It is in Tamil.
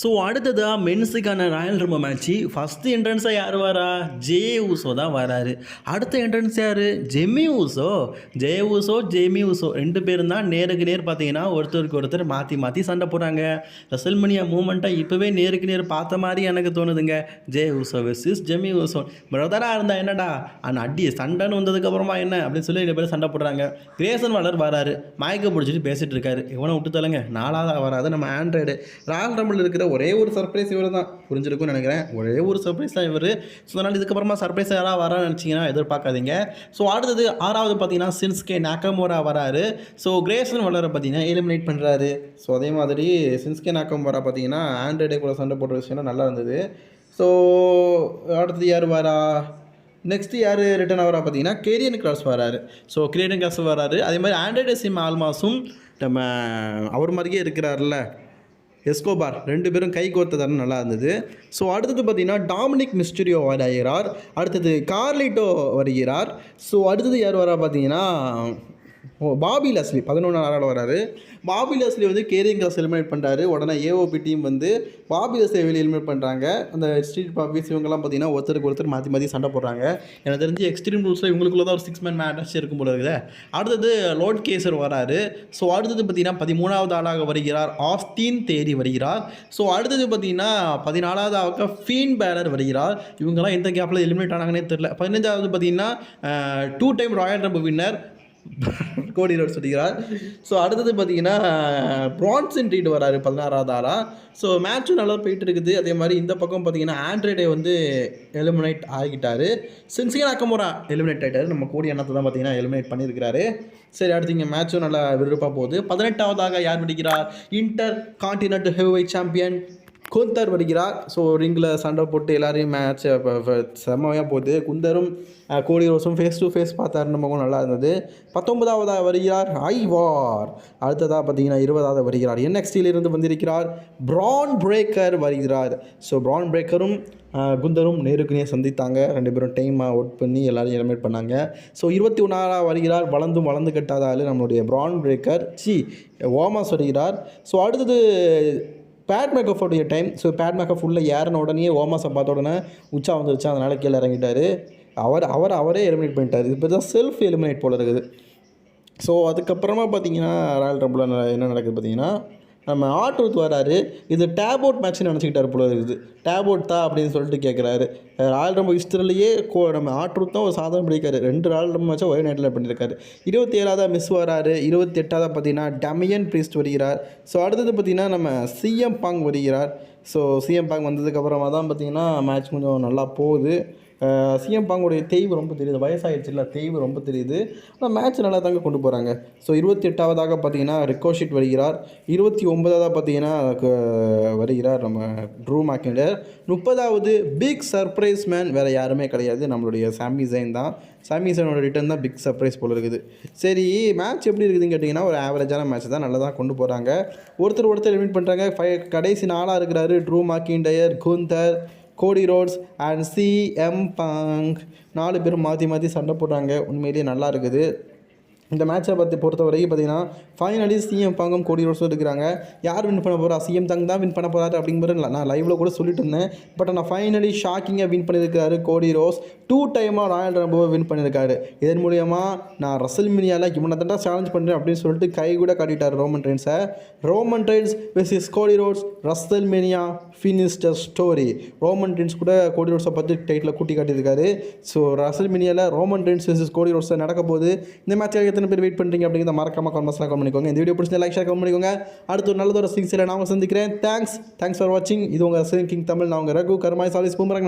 ஸோ அடுத்ததாக மென்ஸுக்கான ராயல் ரம்பல் மேட்ச்சு ஃபஸ்ட்டு என்ட்ரன்ஸாக யார் வரா? ஜே ஊசோ தான் வராரு. அடுத்த என்ட்ரன்ஸ் யார்? Jamie Uso. ஜெமி ஊசோ 2 பேரும் தான் நேருக்கு நேர் பார்த்தீங்கன்னா ஒருத்தருக்கு ஒருத்தர் மாற்றி மாற்றி சண்டை போடுறாங்க. ரெசல்மனியா மூமெண்ட்டாக இப்போவே நேருக்கு நேர் பார்த்த மாதிரி எனக்கு தோணுதுங்க. Jey Uso versus Jimmy Uso. பிரதராக இருந்தால் என்னடா அடி சண்டைன்னு வந்ததுக்கப்புறமா என்ன அப்படின்னு சொல்லி 2 பேரும் சண்டை போடுறாங்க. கிரேசன் வாலர் வராரு. மயக்க பிடிச்சிட்டு பேசிகிட்டு இருக்காரு. இவனை விட்டு தலங்க 4ஆவது வராது நம்ம ஆண்ட்ராய்டு. ராயல் ரம்பிள் இருக்கிற ஒரே ஒரு சர்ப்ரைஸ் இவர் தான். புரிஞ்சிருக்கும்னு நினைக்கிறேன். ஒரே ஒரு சர்ப்ரைஸ் தான் இவர். ஸோ அதனால் இதுக்கப்புறமா சர்ப்ரைஸ் யாராவது வரான்னு நினச்சிங்கன்னா எதிர்பார்க்காதீங்க. ஸோ அடுத்தது 6வது பார்த்தீங்கன்னா சின்ஸ்கே நாகமோரா வராரு. ஸோ கிரேசன் வாலரை பார்த்தீங்கன்னா எலிமினேட் பண்ணுறாரு. ஸோ அதே மாதிரி சின்ஸ்கே நாகமோரா பார்த்தீங்கன்னா ஆண்ட்ராய்டே கூட சண்டை போட்ட விஷயம் நல்லா இருந்தது. ஸோ அடுத்தது யார் வரா? நெக்ஸ்ட்டு யார் ரிட்டன் ஆகிறா பார்த்தீங்கன்னா கெரியன் கிராஸ் வராரு. ஸோ கெரியன் கிராஸ் வராரு. அதே மாதிரி ஆண்ட்ராய்டு சிம் ஆல்மாஸும் நம்ம அவர் மாதிரியே இருக்கிறார்ல எஸ்கோபார் 2 பேரும் கை கோர்த்ததான நல்லா இருந்தது. ஸோ அடுத்தது பார்த்தீங்கன்னா டாமினிக் மிஸ்டீரியோ வருகிறார். அடுத்தது கார்லிட்டோ வருகிறார். ஸோ அடுத்தது யார் வரா பார்த்தீங்கன்னா பாபி லெஸ்லி 11ஆவது வராரு. பாபி லெஸ்லி வந்து கேரிங் கிராஸ் எலிமினேட் பண்ணுறாரு. உடனே ஏஓபி டீம் வந்து பாபி லெஸ்லி வெளியே எலிமினேட் பண்ணுறாங்க. அந்த ஸ்ட்ரீட் பாபிஸ் இவங்கெல்லாம் பார்த்தீங்கன்னா ஒருத்தருக்கு ஒருத்தர் மாற்றி மாற்றி சண்டை போடுறாங்க. எனக்கு தெரிஞ்சு எக்ஸ்ட்ரீம் ரூல்ஸில் இவங்களுக்குள்ள தான் ஒரு 6 மேன் மேட்ச் இருக்கும் போல இருக்குது. அடுத்தது லோட் கேசர் வராரு. ஸோ அடுத்தது பார்த்தீங்கன்னா 13ஆவது ஆளாக வருகிறார் ஆஸ்டின் தேரி வருகிறார். ஸோ அடுத்தது பார்த்தீங்கன்னா 14ஆவது ஆளாக ஃபீன் பேலர் வருகிறார். இவங்கெல்லாம் எந்த கேப்பில் எலிமினேட் ஆனாங்கன்னே தெரியல. 15ஆவது பார்த்தீங்கன்னா 2 time Royal Rumble winner Cody Rhodes சொல்லிக்கிறார். ஸோ அடுத்தது பார்த்தீங்கன்னா பிரான்சன் ரீட் வராரு 16ஆவது ஆளாக. ஸோ மேட்சும் நல்லா போயிட்டு இருக்குது. அதே மாதிரி இந்த பக்கம் பார்த்தீங்கன்னா ஆண்ட்ராய்டே வந்து எலிமினேட் ஆகிட்டார். சின்ஸ்கே நாகமோரா எலிமினேட் ஆகிட்டார். நம்ம கோடி அண்ணத்தை தான் பார்த்தீங்கன்னா எலிமினேட் பண்ணியிருக்கிறாரு. சரி அடுத்து இங்கே மேட்சும் நல்லா விருப்பாக போகுது. 18ஆவதாக யார் பிடிக்கிறார்? Intercontinental heavyweight champion Gunther வருகிறார். ஸோ ரிங்கில் சண்டை போட்டு எல்லாரையும் மேட்ச் செம்மையாக போகுது. குந்தரும் கோடி ரோஸும் ஃபேஸ் டு ஃபேஸ் பார்த்தாரு. நமக்கும் நல்லா இருந்தது. 19ஆவதாக வருகிறார் ஐவார். அடுத்ததாக பார்த்தீங்கன்னா 20ஆவது வருகிறார் NXT-லிருந்து வந்திருக்கிறார் பிரான் பிரேக்கர் வருகிறார். ஸோ பிரான் பிரேக்கரும் குந்தரும் நேருக்கு நேர் சந்தித்தாங்க. 2 பேரும் டைமாக ஒர்க் பண்ணி எல்லாரையும் எலிமினேட் பண்ணாங்க. ஸோ 21ஆவது வருகிறார் வளர்ந்து கட்டாத ஆள் நம்மளுடைய பிரான் பிரேக்கர் ஓமாஸ் வருகிறார். ஸோ அடுத்தது பேட் மேக்கஃபோடைய டைம். ஸோ பேட் மேக்கப் உள்ள ஏறின உடனே ஓமாஸை பார்த்த உடனே உச்சா வந்துருச்சு. அதனால் கீழே இறங்கிட்டார். அவரே எலிமினேட் பண்ணிட்டார். இப்போ தான் செல்ஃப் எலிமினேட் போல இருக்குது. ஸோ அதுக்கப்புறமா பார்த்தீங்கன்னா ராயல் ரம்பிள் என்ன நடக்குது பார்த்தீங்கன்னா நம்ம ஆட்ரூத் வராரு. இது டேப் அவுட் மேட்ச்னு நினச்சிக்கிட்டார் போல இருக்குது. டேப் அவுட் தான் அப்படின்னு சொல்லிட்டு கேட்குறாரு. ராயல் ரம்பிள் ஹிஸ்டரிலேயே நம்ம ஆட்ரூத் தான் ஒரு சாதனை பிடிக்காரு. 2 ராயல் ரம்பிள் மேட்சை ஒரே நைட்டில் பண்ணியிருக்காரு. 27ஆவது மிஸ் வராரு. 28ஆவது பார்த்தீங்கன்னா டமியன் பிரீஸ்ட் வருகிறார். ஸோ அடுத்தது பார்த்தீங்கன்னா நம்ம சிஎம் பாங் வருகிறார். ஸோ சிஎம் பாங் வந்ததுக்கப்புறமா தான் பார்த்தீங்கன்னா மேட்ச் கொஞ்சம் நல்லா போகுது. சிஎம் பாங்கோடைய தேய்வு ரொம்ப தெரியுது. வயசாகிடுச்சு இல்லை, தேய்வு ரொம்ப தெரியுது. ஆனால் மேட்ச் நல்லா தாங்க கொண்டு போகிறாங்க. ஸோ 28ஆவதாக பார்த்தீங்கன்னா ரிக்கோஷிட் வருகிறார். 29ஆவதாக பார்த்தீங்கன்னா வருகிறார் நம்ம ட்ரூ மேக்கிண்டர். 30ஆவது பிக் சர்ப்ரைஸ் மேன் வேறு யாருமே கிடையாது, நம்மளுடைய சாமி ஜெயின் தான். சாமி ஜெயினோட ரிட்டர்ன் தான் பிக் சர்ப்ரைஸ் போல இருக்குது. சரி மேட்ச் எப்படி இருக்குதுன்னு கேட்டிங்கன்னா ஒரு ஆவரேஜான மேட்ச் தான். நல்லா தான் கொண்டு போகிறாங்க. ஒருத்தர் எலிமினேட் பண்ணுறாங்க. கடைசி 4ஆக இருக்கிறாரு ட்ரூ மேக்கிண்டர், குந்தர், கோடி ரோட்ஸ் அண்ட் சிஎம் பாங்க் 4 பேரும் மாற்றி சண்டை போடுறாங்க. உண்மையிலேயே நல்லா இருக்குது. இந்த மேட்சை பொறுத்த வரைக்கும் பார்த்தீங்கன்னா ஃபைனலி சிஎம் பாங்கும் கோடி ரோட்ஸும் இருக்கிறாங்க. யார் வின் பண்ண போகிறா? சிஎம் தாங் தான் வின் பண்ண போகிறாரு அப்படிங்கிறது நான் லைவில் கூட சொல்லிட்டு இருந்தேன். பட் நான் ஃபைனலி ஷாக்கிங்காக வின் பண்ணியிருக்காரு கோடி ரோஸ். 2 டைமாக ராயல் ரம்பிள் வின் பண்ணியிருக்காரு. இதன் மூலியமாக நான் ரெசல்மேனியாவில் இவனை தான் சேலஞ்ச் பண்ணுறேன் அப்படின்னு சொல்லிட்டு கை கூட காட்டிட்டார் ரோமன் ரெயின்ஸை. Roman Reigns versus Cody Rhodes WrestleMania finished story. Roman Reigns கூட கோடி ரோட்ஸை பற்றி டைட்டில் கூட்டி காட்டியிருக்காரு. ஸோ ரெசல்மேனியாவில் ரோமன் ரெயின்ஸ் வெர்சஸ் கோடி ரோட்ஸை நடக்க போகுது. இந்த மேட்ச் எத்தனை பேர் வெயிட் பண்ணுறீங்க அப்படிங்கிறத மறக்காம கமெண்ட்ஸ்லாம் கமெண்ட் பண்ணிக்கோங்க. இந்த வீடியோ பிடிச்சா லைக் ஷேர் கமெண்ட் பண்ணிக்கோங்க. அடுத்து ஒரு நல்லதொரு சிங்ஸில் நான் சந்திக்கிறேன். தேங்க்ஸ் ஃபார் வாட்சிங். இது உங்கள் கிங் தமிழ். நான் உங்கள் ரகு கர்மாய் சாலிஸ் பூமரங்.